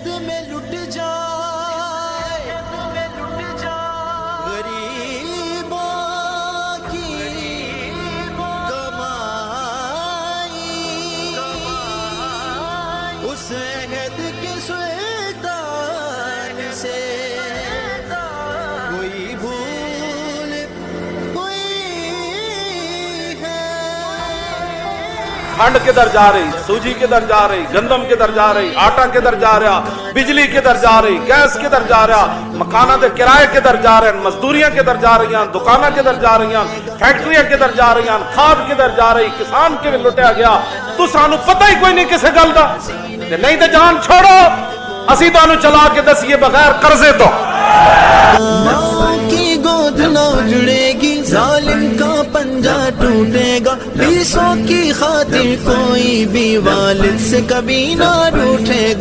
عہد میں لٹ جائے غریبوں کی کمائی، اس عہد کے سلطان سے کوئی بھول کوئی ہے۔ کھنڈ کدھر جا رہی، سوجی کدھر جا رہی، گندم کدھر جا رہی، آٹا کدھر جا رہا، بجلی کدھر جا رہی، گیس کدھر جا رہا، مکانہ دے کرائے کدھر جا رہے ہیں، مزدوریاں کدھر جا رہی ہیں، دکانہ کدھر جا رہی ہیں، فیکٹریاں کدھر جا رہی ہیں، کھاد کدھر جا رہی، کسان کدھر لٹیا گیا، تو سانو پتہ ہی کوئی نہیں کسے گل دا، نہیں تے جان چھوڑو اسی تانوں چلا کے دسیے بغیر قرضے تو۔ ماں کی گود نہ اجڑے گی، ظالم کا پنجہ ٹوٹے گا، پیسوں کی خاطر کوئی بھی والد سے کبھی نہ روٹھے گا۔